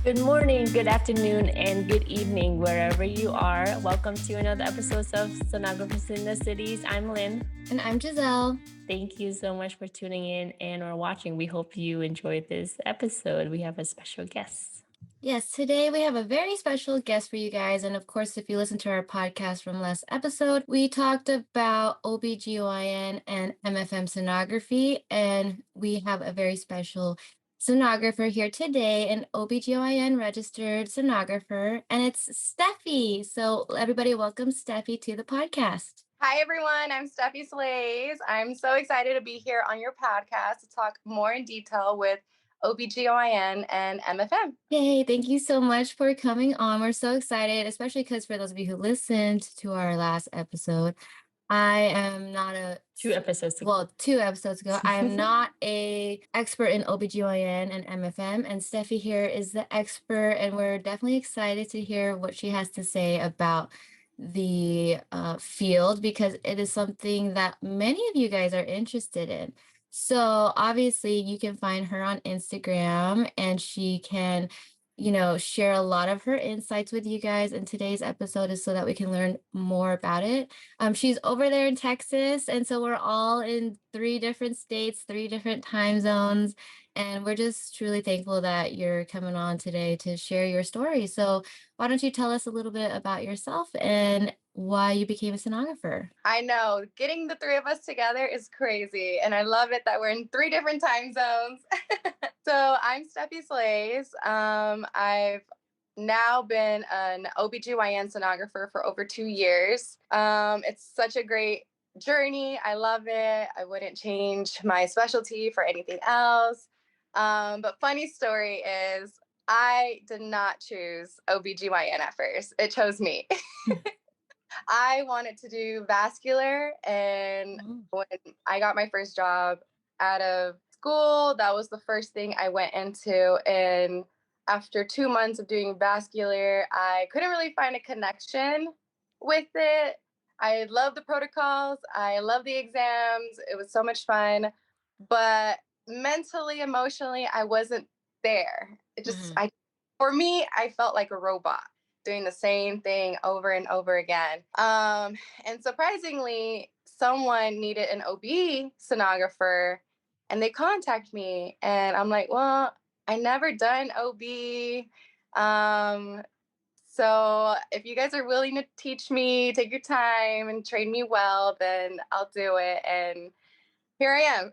Good morning, good afternoon, and good evening, wherever you are. Welcome to another episode of Sonographers in the Cities. I'm Lynn. And I'm Giselle. Thank you so much for tuning in and or watching. We hope you enjoyed this episode. We have a special guest. Yes, today we have a very special guest for you guys. And of course, if you listen to our podcast from last episode, we talked about OBGYN and MFM sonography. And we have a very special sonographer here today, an OBGYN registered sonographer, and it's Stephy. So everybody welcome Stephy to the podcast. Hi, everyone. I'm Stephy Slays. I'm so excited to be here on your podcast to talk more in detail with OBGYN and MFM. Yay, thank you so much for coming on. We're so excited, especially because for those of you who listened to our last episode, I am not a... 2 episodes ago. Well, 2 episodes ago. I am not a expert in OBGYN and MFM, and Steffi here is the expert, and we're definitely excited to hear what she has to say about the field, because it is something that many of you guys are interested in. So obviously you can find her on Instagram, and she can, share a lot of her insights with you guys. And today's episode is so that we can learn more about it. She's over there in Texas, and so we're all in 3 different states, 3 different time zones. And we're just truly thankful that you're coming on today to share your story. So why don't you tell us a little bit about yourself and why you became a sonographer? I know, getting the 3 of us together is crazy, and I love it that we're in 3 different time zones. So I'm Steffi Slays. I've now been an OBGYN sonographer for over 2 years. It's such a great journey. I love it. I wouldn't change my specialty for anything else. But funny story is I did not choose OBGYN at first. It chose me. I wanted to do vascular, and when I got my first job out of school, that was the first thing I went into. And after 2 months of doing vascular, I couldn't really find a connection with it. I love the protocols. I love the exams. It was so much fun. But mentally, emotionally, I wasn't there. It just, for me, I felt like a robot doing the same thing over and over again. And surprisingly, someone needed an OB sonographer, and they contacted me, and I'm like, well, I never done OB. So if you guys are willing to teach me, take your time and train me well, then I'll do it. And here I am,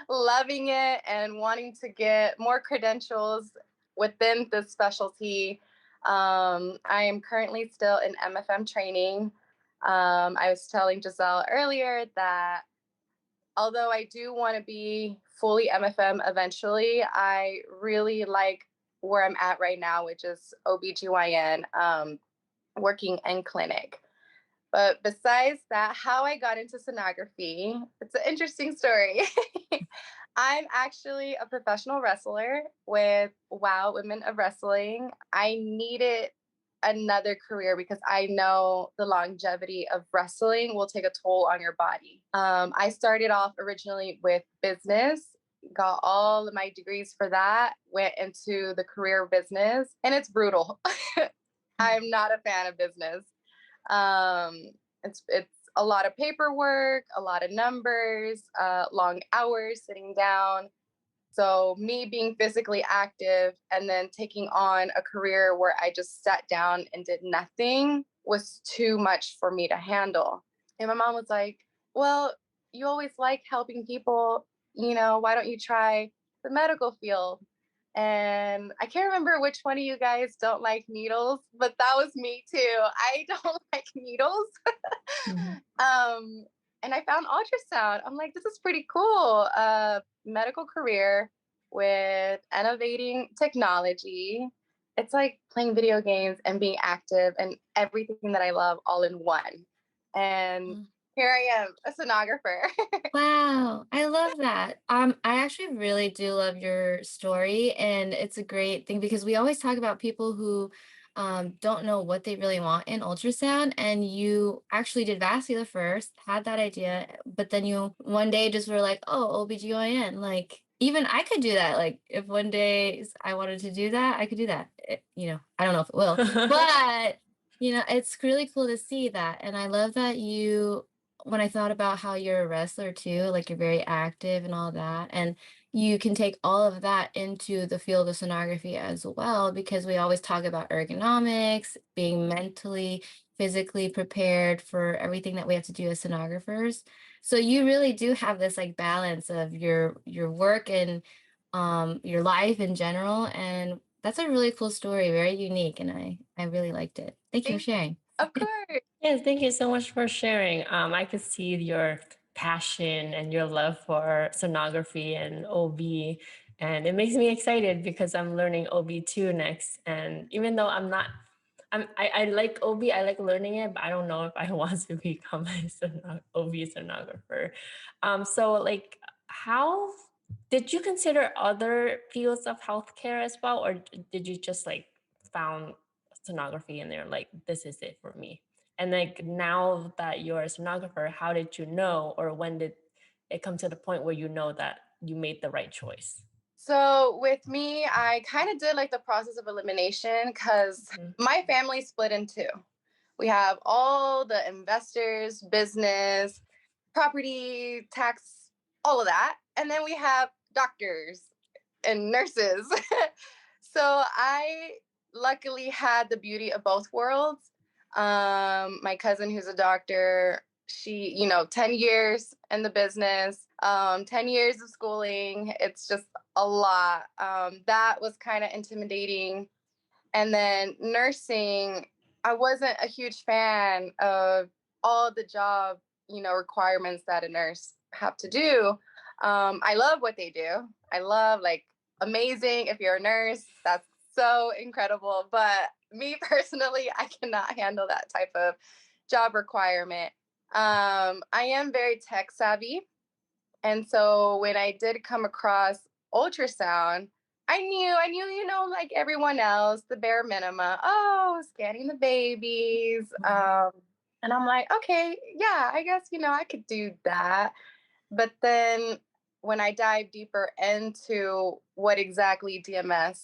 loving it and wanting to get more credentials within this specialty. I am currently still in MFM training. I was telling Giselle earlier that although I do want to be fully MFM eventually, I really like where I'm at right now, which is OBGYN, working in clinic. But besides that, how I got into sonography, it's an interesting story. I'm actually a professional wrestler with WOW Women of Wrestling. I needed another career because I know the longevity of wrestling will take a toll on your body. I started off originally with business, got all of my degrees for that, went into the career of business, and it's brutal. I'm not a fan of business. It's a lot of paperwork, a lot of numbers, long hours sitting down. So me being physically active and then taking on a career where I just sat down and did nothing was too much for me to handle. And my mom was like, well, you always like helping people, why don't you try the medical field? And I can't remember which one of you guys don't like needles, but that was me too. I don't like needles. And I found ultrasound. I'm like, this is pretty cool. Medical career with innovating technology. It's like playing video games and being active and everything that I love all in one. And here I am, a sonographer. Wow, I love that. I actually really do love your story, and it's a great thing because we always talk about people who don't know what they really want in ultrasound, and you actually did vascular first, had that idea, but then you one day just were like, oh, OBGYN, like even I could do that. Like if one day I wanted to do that, I could do that. I don't know if it will, but it's really cool to see that. And I love that when I thought about how you're a wrestler too, like you're very active and all that, and you can take all of that into the field of sonography as well, because we always talk about ergonomics, being mentally, physically prepared for everything that we have to do as sonographers. So you really do have this like balance of your work and your life in general, and that's a really cool story, very unique, and I really liked it. Thank you for sharing. Of course. Yes, thank you so much for sharing. I could see your passion and your love for sonography and OB, and it makes me excited because I'm learning OB too next. And even though I like OB, I like learning it, but I don't know if I want to become a OB sonographer. So like, how did you consider other fields of healthcare as well, or did you just like found sonography and they're like, this is it for me? And like now that you're a sonographer, how did you know, or when did it come to the point where you know that you made the right choice? So with me, I kind of did like the process of elimination because my family split in two. We have all the investors, business, property, tax, all of that. And then we have doctors and nurses. So I luckily had the beauty of both worlds. My cousin, who's a doctor, she, 10 years in the business, 10 years of schooling. It's just a lot. That was kind of intimidating. And then nursing, I wasn't a huge fan of all the job, requirements that a nurse have to do. I love what they do. I love like amazing. If you're a nurse, that's so incredible. But me personally, I cannot handle that type of job requirement. I am very tech savvy. And so when I did come across ultrasound, I knew, like everyone else, the bare minimum. Oh, scanning the babies. And I'm like, okay, yeah, I guess, I could do that. But then when I dive deeper into what exactly DMS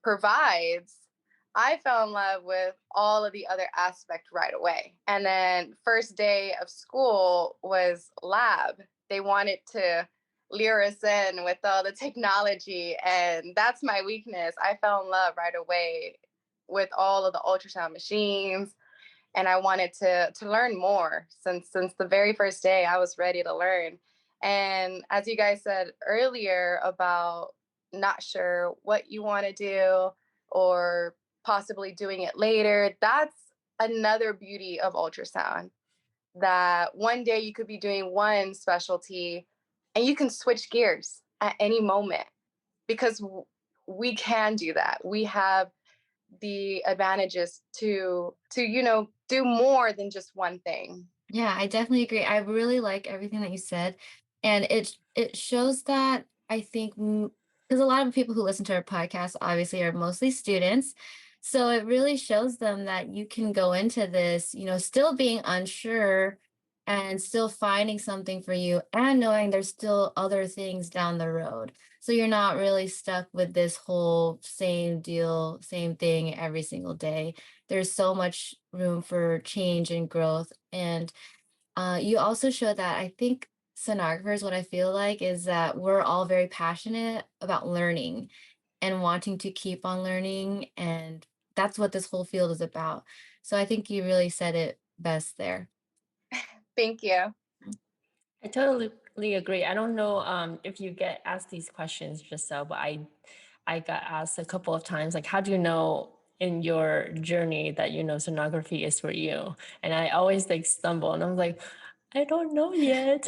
provides, I fell in love with all of the other aspects right away. And then first day of school was lab. They wanted to lure us in with all the technology, and that's my weakness. I fell in love right away with all of the ultrasound machines, and I wanted to learn more. Since the very first day, I was ready to learn. And as you guys said earlier about not sure what you want to do or possibly doing it later, that's another beauty of ultrasound, that one day you could be doing one specialty and you can switch gears at any moment, because we can do that. We have the advantages to do more than just one thing. Yeah, I definitely agree. I really like everything that you said, and it shows that I think because a lot of people who listen to our podcast obviously are mostly students, so it really shows them that you can go into this, still being unsure and still finding something for you, and knowing there's still other things down the road. So you're not really stuck with this whole same deal, same thing every single day. There's so much room for change and growth. And you also show that I think sonographers, what I feel like is that we're all very passionate about learning and wanting to keep on learning. And that's what this whole field is about. So I think you really said it best there. Thank you. I totally agree. I don't know if you get asked these questions, Giselle, but I got asked a couple of times, like, how do you know in your journey that sonography is for you? And I always like stumble, and I'm like, I don't know yet.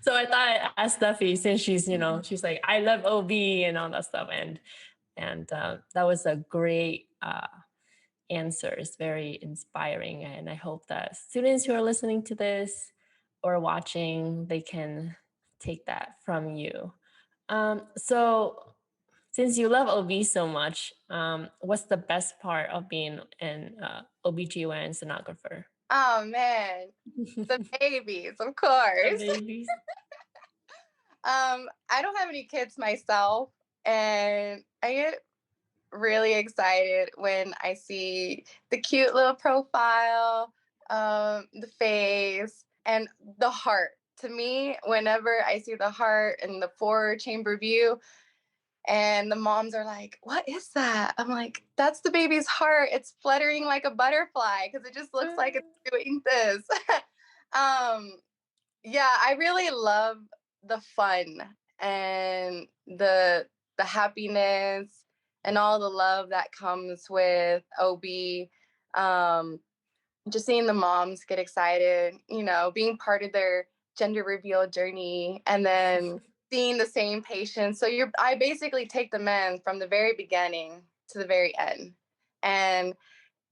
So I thought I'd ask Stephy, since she's she's like, I love OB and all that stuff, and that was a great answer. It's very inspiring, and I hope that students who are listening to this or watching, they can take that from you. So since you love OB so much, what's the best part of being an OBGYN sonographer? Oh man, the babies, of course. The babies. I don't have any kids myself, and I get really excited when I see the cute little profile, the face, and the heart. To me, whenever I see the heart and the 4-chamber view, and the moms are like, "What is that?" I'm like, "That's the baby's heart. It's fluttering like a butterfly because it just looks like it's doing this." um, yeah, I really love the fun and the happiness and all the love that comes with OB. Um, just seeing the moms get excited, being part of their gender reveal journey, and then seeing the same patients. So I basically take them in from the very beginning to the very end. And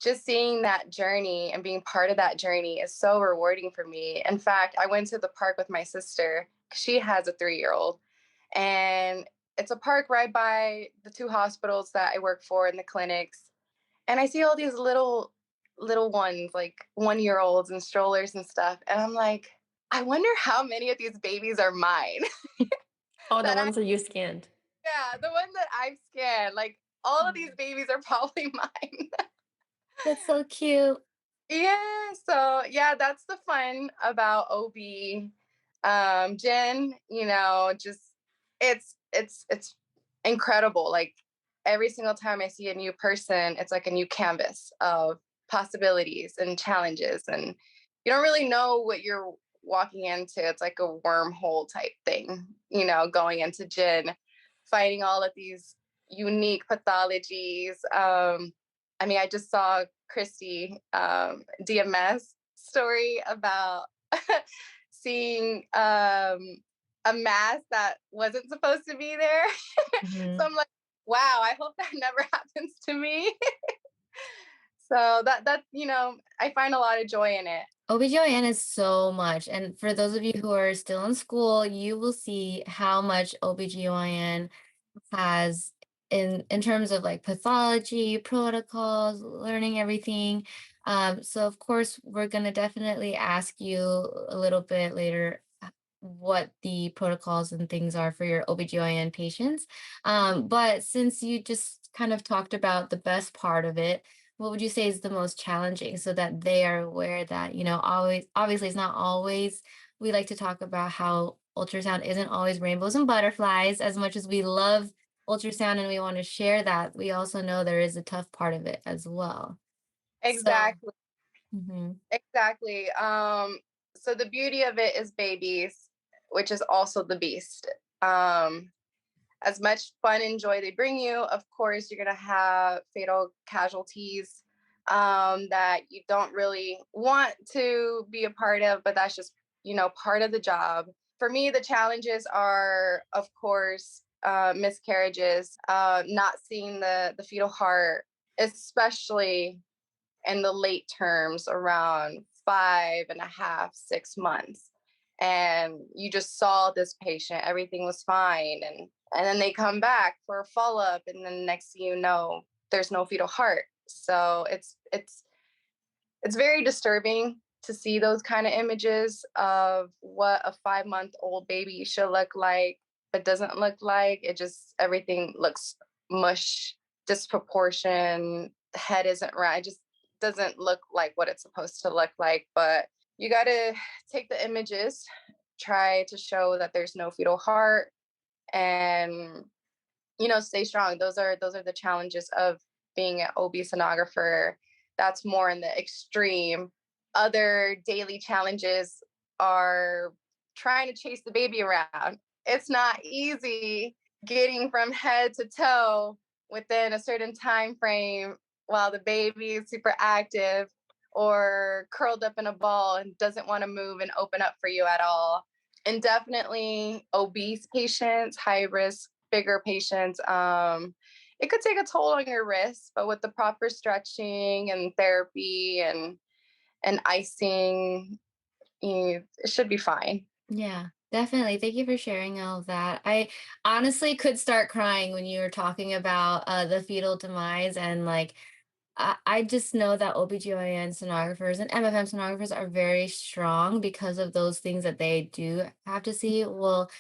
just seeing that journey and being part of that journey is so rewarding for me. In fact, I went to the park with my sister. She has a 3-year-old, and it's a park right by the 2 hospitals that I work for in the clinics. And I see all these little ones, like 1-year-olds and strollers and stuff. And I'm like, I wonder how many of these babies are mine. Oh, the that I, ones that you scanned. yeah, the one that I've scanned. Like all of these babies are probably mine. That's so cute. Yeah, so yeah, that's the fun about OB. Jen, just it's incredible. Like every single time I see a new person, it's like a new canvas of possibilities and challenges, and you don't really know what you're walking into. It's like a wormhole type thing, going into Jen, finding all of these unique pathologies. I mean, I just saw Christy DMS story about seeing a mass that wasn't supposed to be there. So I'm like, wow, I hope that never happens to me. So that I find a lot of joy in it. OBGYN is so much. And for those of you who are still in school, you will see how much OBGYN has in terms of like pathology, protocols, learning everything. So of course, we're gonna definitely ask you a little bit later what the protocols and things are for your OBGYN patients. But since you just kind of talked about the best part of it, what would you say is the most challenging so that they are aware that, always, obviously, it's not always, we like to talk about how ultrasound isn't always rainbows and butterflies. As much as we love ultrasound and we want to share that, we also know there is a tough part of it as well. So, Exactly. mhm. Exactly. So the beauty of it is babies, which is also the beast. As much fun and joy they bring you, of course, you're going to have fatal casualties that you don't really want to be a part of, but that's just, part of the job. For me, the challenges are, of course, miscarriages, not seeing the fetal heart, especially in the late terms around 5.5, 6 months. And you just saw this patient, everything was fine. And then they come back for a follow-up, and then next thing you know, there's no fetal heart. So it's very disturbing to see those kind of images of what a 5-month-old baby should look like, but doesn't look like. It just everything looks mush, disproportion, the head isn't right. It just doesn't look like what it's supposed to look like. But you got to take the images, try to show that there's no fetal heart, and stay strong. Those are the challenges of being an OB sonographer. That's more in the extreme. Other daily challenges are trying to chase the baby around. It's not easy getting from head to toe within a certain time frame while the baby is super active or curled up in a ball and doesn't want to move and open up for you at all. And definitely obese patients, high risk, bigger patients, it could take a toll on your wrist, but with the proper stretching and therapy and icing, it should be fine. Yeah, definitely. Thank you for sharing all of that. I honestly could start crying when you were talking about the fetal demise and like I just know that OBGYN sonographers and MFM sonographers are very strong because of those things that they do have to see. Well,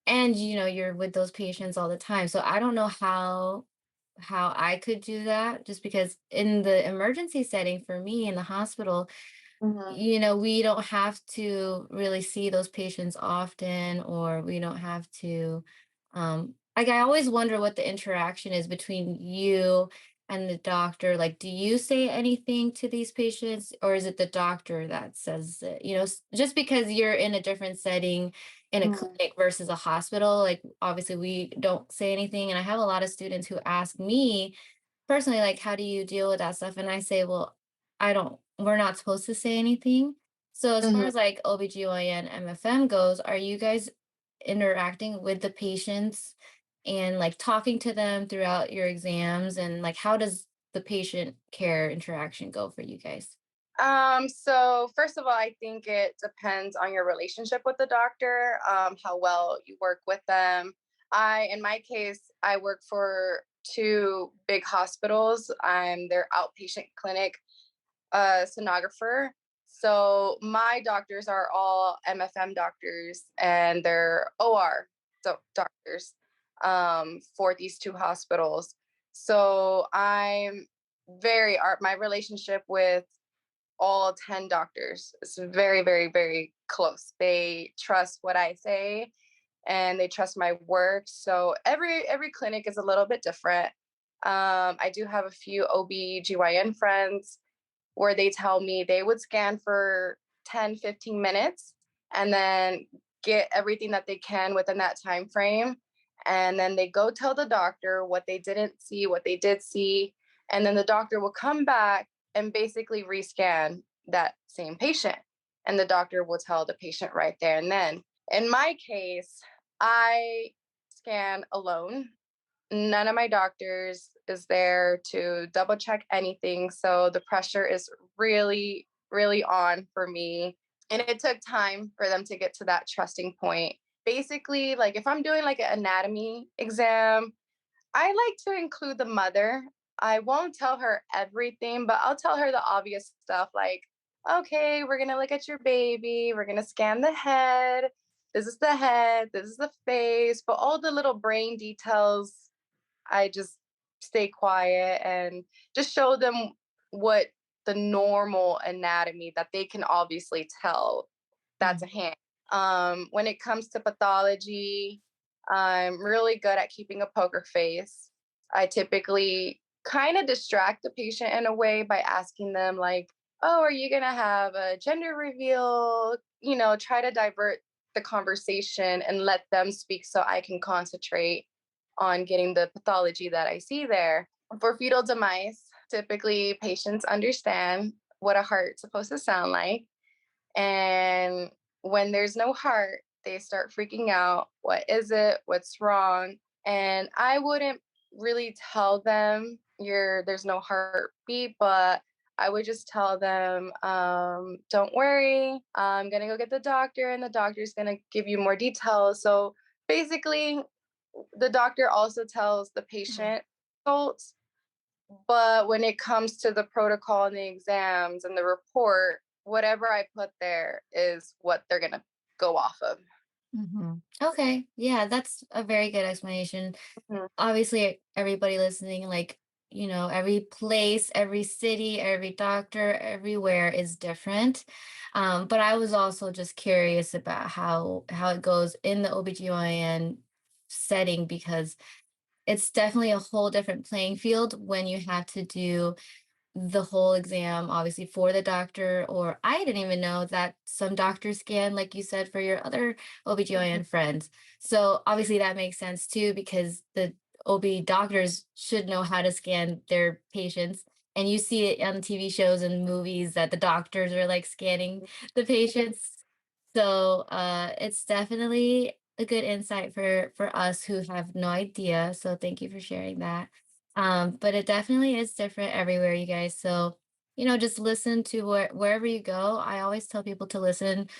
and you're with those patients all the time. So I don't know how I could do that, just because in the emergency setting for me in the hospital, Mhm. we don't have to really see those patients often, or we don't have to, like, I always wonder what the interaction is between you and the doctor. Like, do you say anything to these patients, or is it the doctor that says it? Just because you're in a different setting in a Mhm. clinic versus a hospital, like, obviously we don't say anything. And I have a lot of students who ask me personally, like, how do you deal with that stuff? And I say, well, we're not supposed to say anything. So as far Mhm. as like OBGYN, MFM goes, are you guys interacting with the patients and like talking to them throughout your exams? And like, how does the patient care interaction go for you guys? So first of all, I think it depends on your relationship with the doctor, how well you work with them. In my case, I work for two big hospitals. I'm their outpatient clinic sonographer. So my doctors are all MFM doctors, and they're OR doctors for these two hospitals. So my relationship with all 10 doctors is very, very, very close. They trust what I say and they trust my work. So every clinic is a little bit different. I do have a few OBGYN friends where they tell me they would scan for 10, 15 minutes and then get everything that they can within that time frame. And then they go tell the doctor what they didn't see, what they did see. And then the doctor will come back and basically rescan that same patient. And the doctor will tell the patient right there and then. In my case, I scan alone. None of my doctors is there to double check anything. So the pressure is really, really on for me. And it took time for them to get to that trusting point. Basically, like if I'm doing like an anatomy exam, I like to include the mother. I won't tell her everything, but I'll tell her the obvious stuff like, okay, we're going to look at your baby. We're going to scan the head. This is the head. This is the face. But all the little brain details, I just stay quiet and just show them what the normal anatomy that they can obviously tell that's a Mhm. hand. When it comes to pathology, I'm really good at keeping a poker face. I typically kind of distract the patient in a way by asking them, like, oh, are you going to have a gender reveal? Try to divert the conversation and let them speak so I can concentrate on getting the pathology that I see there. For fetal demise, typically patients understand what a heart's supposed to sound like. And when there's no heart, they start freaking out. What is it? What's wrong? And I wouldn't really tell them there's no heartbeat, but I would just tell them, don't worry, I'm gonna go get the doctor and the doctor's gonna give you more details. So basically, the doctor also tells the Mhm. patient results, but when it comes to the protocol and the exams and the report, whatever I put there is what they're going to go off of. Mhm. Okay. Yeah, that's a very good explanation. Mhm. Obviously, everybody listening, like, every place, every city, every doctor, everywhere is different. But I was also just curious about how it goes in the OBGYN setting, because it's definitely a whole different playing field when you have to do the whole exam, obviously, for the doctor. Or I didn't even know that some doctors scan, like you said, for your other Mhm. OBGYN friends. So obviously that makes sense too, because the OB doctors should know how to scan their patients. And you see it on TV shows and movies that the doctors are like scanning the patients. So it's definitely a good insight for us who have no idea. So thank you for sharing that. But it definitely is different everywhere, you guys. So, just listen to wherever you go. I always tell people to listen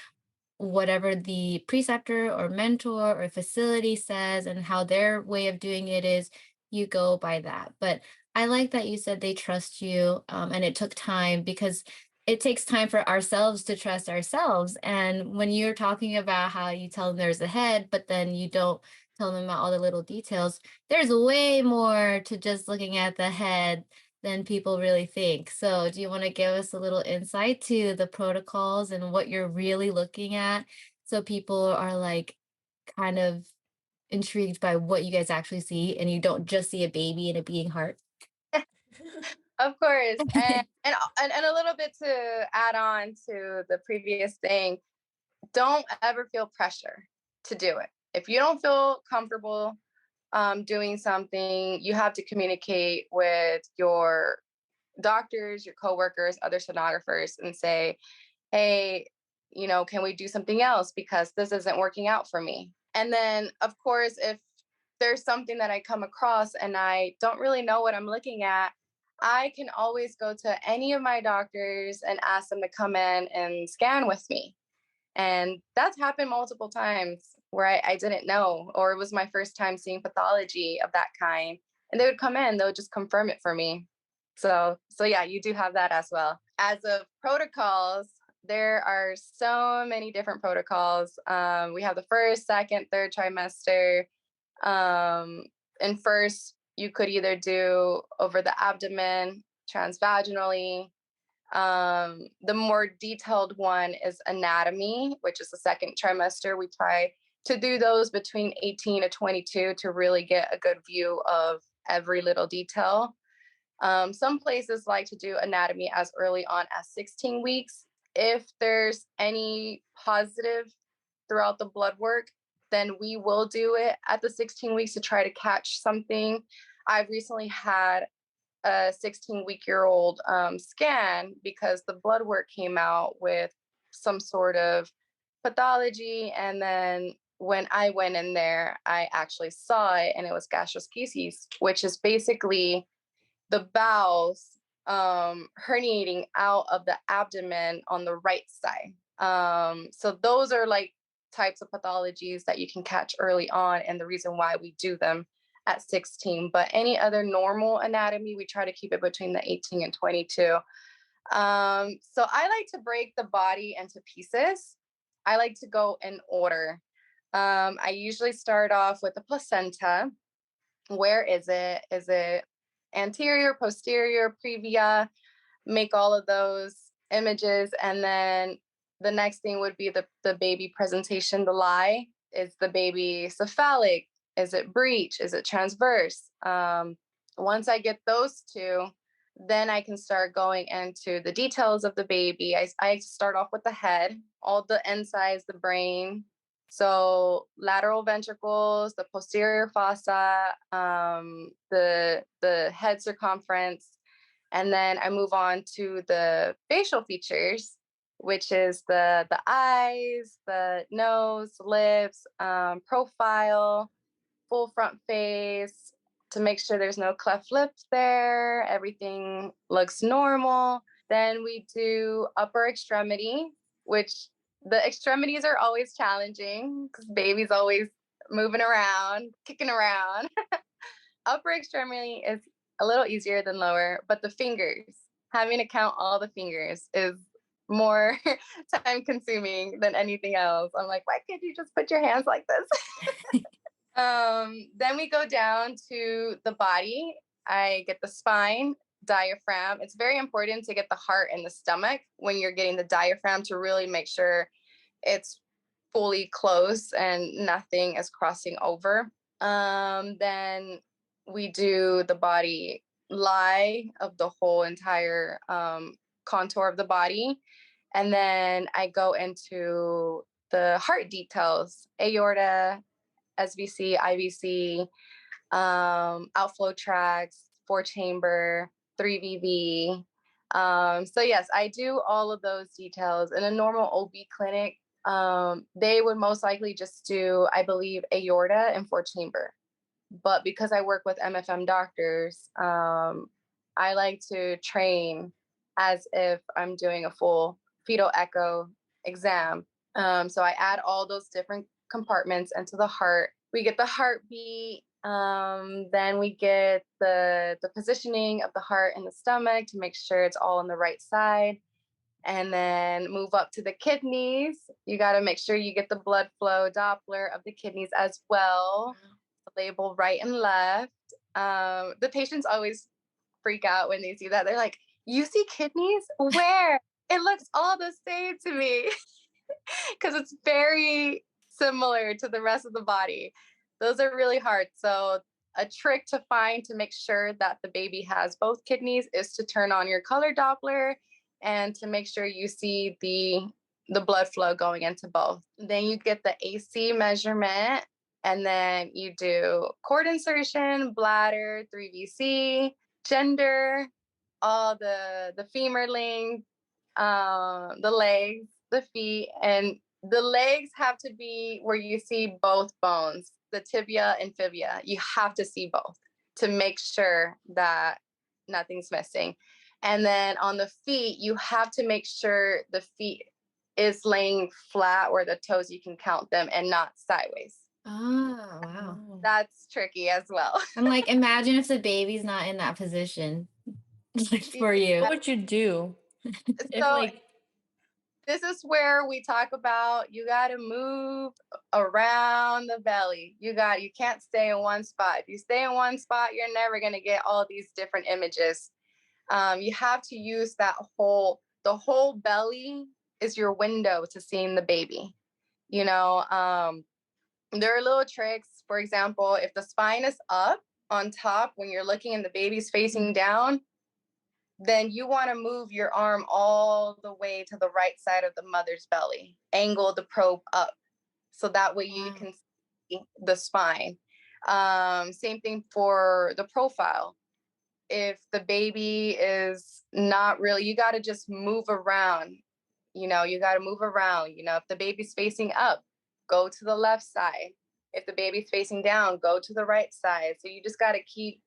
whatever the preceptor or mentor or facility says, and how their way of doing it is, you go by that. But I like that you said they trust you, and it took time, because it takes time for ourselves to trust ourselves. And when you're talking about how you tell them there's a head, but then you don't tell them about all the little details, there's way more to just looking at the head than people really think. So, do you want to give us a little insight to the protocols and what you're really looking at so people are like kind of intrigued by what you guys actually see and you don't just see a baby and a beating heart? Of course. And a little bit to add on to the previous thing, don't ever feel pressure to do it. If you don't feel comfortable doing something, you have to communicate with your doctors, your coworkers, other sonographers, and say, hey, can we do something else because this isn't working out for me? And then, of course, if there's something that I come across and I don't really know what I'm looking at, I can always go to any of my doctors and ask them to come in and scan with me. And that's happened multiple times where I didn't know, or it was my first time seeing pathology of that kind. And they would come in, they would just confirm it for me. So yeah, you do have that as well. As of protocols, there are so many different protocols. We have the first, second, third trimester. And first, you could either do over the abdomen, transvaginally. The more detailed one is anatomy, which is the second trimester. We try to do those between 18 to 22 to really get a good view of every little detail. Some places like to do anatomy as early on as 16 weeks. If there's any positive throughout the blood work, then we will do it at the 16 weeks to try to catch something. I've recently had a 16-week-year-old scan because the blood work came out with some sort of pathology. And then when I went in there, I actually saw it, and it was gastroschisis, which is basically the bowels herniating out of the abdomen on the right side. So those are like types of pathologies that you can catch early on, and the reason why we do them at 16. But any other normal anatomy, we try to keep it between the 18 and 22. So I like to break the body into pieces. I like to go in order. I usually start off with the placenta. Where is it? Is it anterior, posterior, previa? Make all of those images. And then the next thing would be the baby presentation, the lie. Is the baby cephalic? Is it breech? Is it transverse? Once I get those two, then I can start going into the details of the baby. I start off with the head, all the insides, the brain. So lateral ventricles, the posterior fossa, the head circumference, and then I move on to the facial features, which is the eyes, the nose, lips, profile, full front face, to make sure there's no cleft lips there, everything looks normal. Then we do upper extremity, which the extremities are always challenging because baby's always moving around, kicking around. Upper extremity is a little easier than lower, but the fingers, having to count all the fingers is more time consuming than anything else. I'm like, why can't you just put your hands like this? Then we go down to the body. I get the spine, diaphragm. It's very important to get the heart and the stomach when you're getting the diaphragm to really make sure it's fully closed and nothing is crossing over. Then we do the body lie of the whole entire contour of the body. And then I go into the heart details, aorta, SVC, IVC, outflow tracts, 4-chamber, 3VV. So yes, I do all of those details. In a normal OB clinic, they would most likely just do, I believe, aorta and 4-chamber. But because I work with MFM doctors, I like to train as if I'm doing a full fetal echo exam. So I add all those different compartments into the heart. We get the heartbeat. Then we get the positioning of the heart and the stomach to make sure it's all on the right side. and then move up to the kidneys. You got to make sure you get the blood flow Doppler of the kidneys as well. Label right and left. The patients always freak out when they see that. They're like, "You see kidneys? Where?" It looks all the same to me because it's very similar to the rest of the body. Those are really hard. So a trick to find to make sure that the baby has both kidneys is to turn on your color Doppler and to make sure you see the blood flow going into both. Then you get the AC measurement, and then you do cord insertion, bladder, 3VC, gender, all the femur length, the legs, the feet, and the legs have to be where you see both bones, the tibia and fibula. You have to see both to make sure that nothing's missing. And then on the feet, you have to make sure the feet is laying flat where the toes, you can count them, and not sideways. Oh, wow. That's tricky as well. I'm like, imagine if the baby's not in that position for you. What would you do if So like this is where we talk about you got to move around the belly. You can't stay in one spot. If you stay in one spot, you're never going to get all these different images. You have to use the whole belly is your window to seeing the baby. You know, there are little tricks. For example, if the spine is up on top when you're looking and the baby's facing down, then you want to move your arm all the way to the right side of the mother's belly. Angle the probe up so that way you can see the spine. Same thing for the profile. If the baby is not really, you got to just move around. You got to move around. If the baby's facing up, go to the left side. If the baby's facing down, go to the right side. So you just got to keep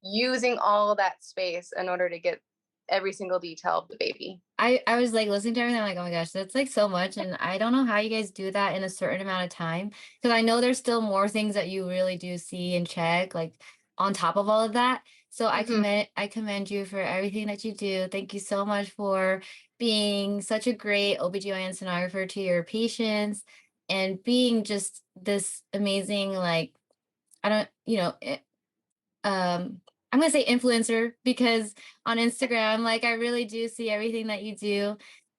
using all that space in order to get every single detail of the baby. I was like listening to everything. I'm like, oh my gosh, that's like so much. And I don't know how you guys do that in a certain amount of time. Because I know there's still more things that you really do see and check, like on top of all of that. So I commend you for everything that you do. Thank you so much for being such a great OBGYN sonographer to your patients and being just this amazing, like, I don't, I'm gonna say influencer, because on Instagram, like, I really do see everything that you do,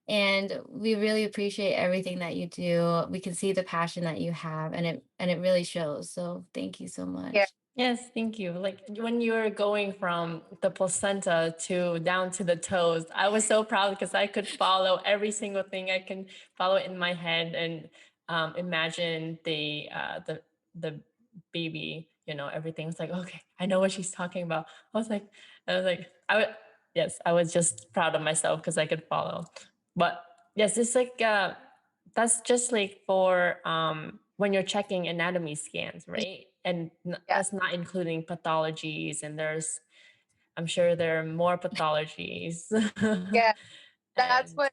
and we really appreciate everything that you do. We can see the passion that you have, and it really shows. So thank you so much. Yeah. Yes, thank you. Like when you were going from the placenta to down to the toes, I was so proud because I could follow every single thing. I can follow it in my head and imagine the baby. Everything was like, okay, I know what she's talking about. Yes, I was just proud of myself because I could follow. But yes, it's like that's just like for when you're checking anatomy scans, right? And that's not including pathologies. And I'm sure there are more pathologies. Yeah, that's what,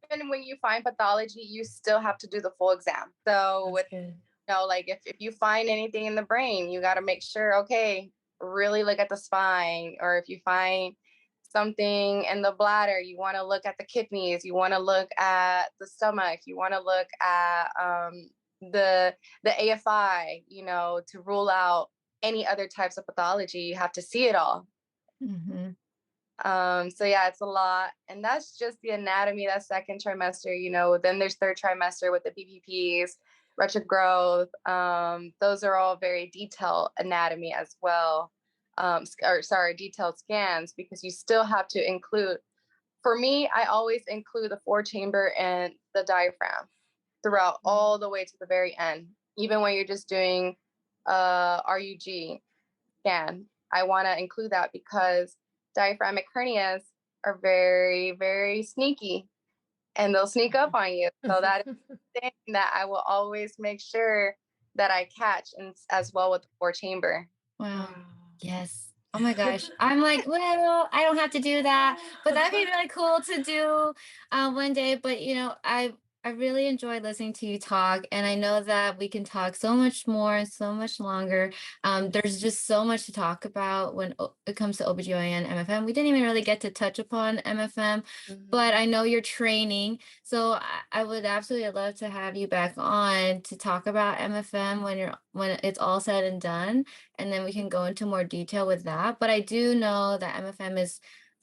even when you find pathology, you still have to do the full exam. So like if you find anything in the brain, you got to make sure, okay, really look at the spine. Or if you find something in the bladder, you want to look at the kidneys, you want to look at the stomach, you want to look at the AFI, to rule out any other types of pathology. You have to see it all. So yeah, it's a lot. And that's just the anatomy, that second trimester. Then there's third trimester with the PPPs, retrogrowth. Those are all very detailed anatomy as well. Detailed scans, because you still have to include, for me, I always include the 4-chamber and the diaphragm throughout all the way to the very end. Even when you're just doing RUG scan, I want to include that because diaphragmatic hernias are very, very sneaky, and they'll sneak up on you. So that is the thing that I will always make sure that I catch, and as well with the 4-chamber. Wow. Yes. Oh my gosh. I'm like, well, I don't have to do that, but that'd be really cool to do one day. But I really enjoyed listening to you talk, and I know that we can talk so much more, so much longer. There's just so much to talk about when it comes to OBGYN, MFM. We didn't even really get to touch upon MFM, but I know you're training, so I would absolutely love to have you back on to talk about MFM when it's all said and done, and then we can go into more detail with that. But I do know that MFM is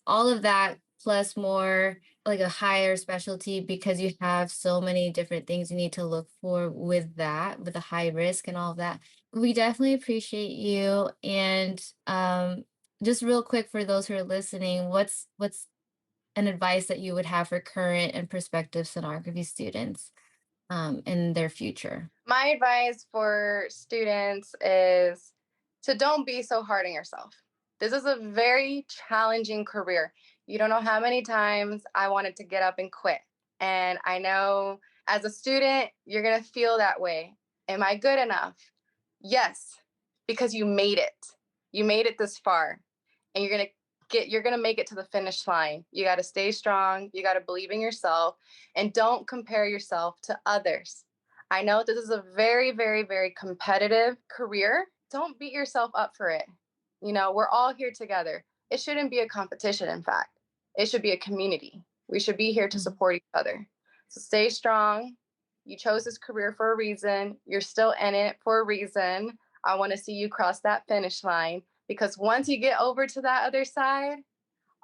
all of that plus more, like a higher specialty, because you have so many different things you need to look for with that, with the high risk and all of that. We definitely appreciate you. And just real quick for those who are listening, what's an advice that you would have for current and prospective sonography students in their future? My advice for students is to don't be so hard on yourself. This is a very challenging career. You don't know how many times I wanted to get up and quit. And I know as a student, you're going to feel that way. Am I good enough? Yes, because you made it. You made it this far. And you're going to make it to the finish line. You got to stay strong. You got to believe in yourself, and don't compare yourself to others. I know this is a very, very, very competitive career. Don't beat yourself up for it. You know, we're all here together. It shouldn't be a competition, in fact. It should be a community. We should be here to support each other. So stay strong. You chose this career for a reason. You're still in it for a reason. I want to see you cross that finish line, because once you get over to that other side,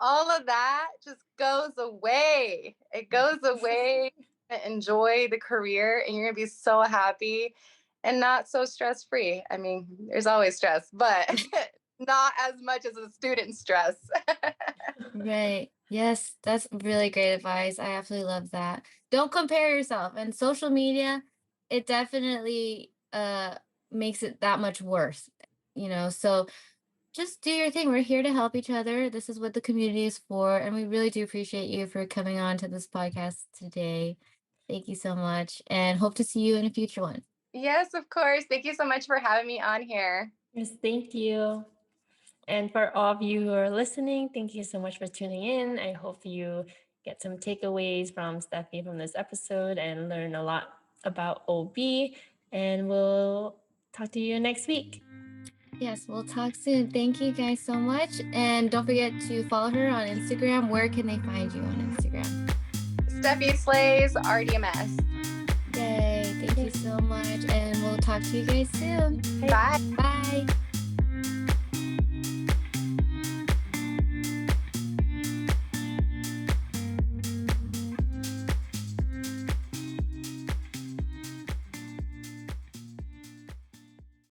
all of that just goes away. It goes away. Enjoy the career, and you're going to be so happy and not so stress-free. I mean, there's always stress, but not as much as a student stress. Right. Yes, that's really great advice. I absolutely love that. Don't compare yourself. And social media, it definitely makes it that much worse, So just do your thing. We're here to help each other. This is what the community is for, and we really do appreciate you for coming on to this podcast today. Thank you so much, and hope to see you in a future one. Yes, of course. Thank you so much for having me on here. Yes, thank you. And for all of you who are listening, thank you so much for tuning in. I hope you get some takeaways from Steffi from this episode and learn a lot about OB. And we'll talk to you next week. Yes, we'll talk soon. Thank you guys so much. And don't forget to follow her on Instagram. Where can they find you on Instagram? Steffi Slays, RDMS. Yay. Thank you so much. And we'll talk to you guys soon. Bye. Bye.